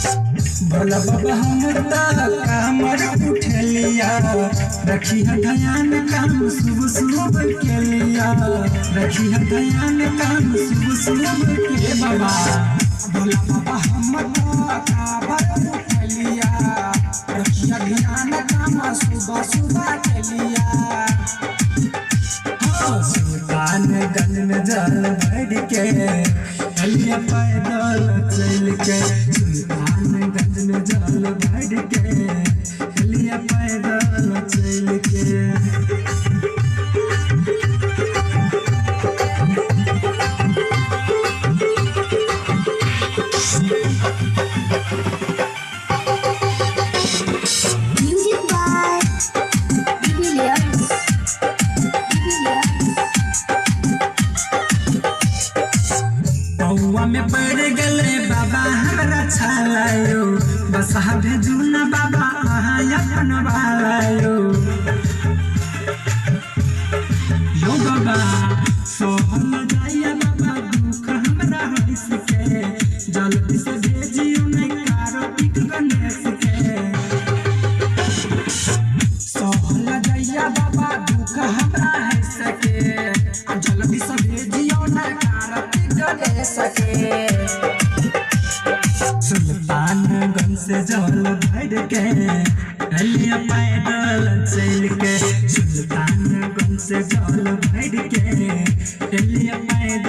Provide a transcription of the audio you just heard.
भोला बाबा हम कामर उठलिया रखी है ध्यान काम शुभ शुभ के लिया रखी है ध्यान काम शुभ शुभ के बाबा भोला बाबा हम कामर उठलिया रखी है ध्यान काम शुभ शुभ के लिया सुल्तानगंज में जल भर के चलिए पैदल चल के सुल्तानगंज में जल भर के चलिए पैदल चल के में पड़ गले बाबा हमरा छालायो बस भेजू न बाबा अहाँ अपन वालायो यो बाबा सोहल जाइया बाबा दुख हमरा हंस के जल्दी से भेजियो न कार्तिक गणेश के सोहल जाइया बाबा दुख हमरा हंस के जल्दी से भेजियो न कार्तिक गणेश के सुल्तानगंज से जल भर के चलिए पैदल चल के सुल्तानगंज से जल भर के चलिए पैदल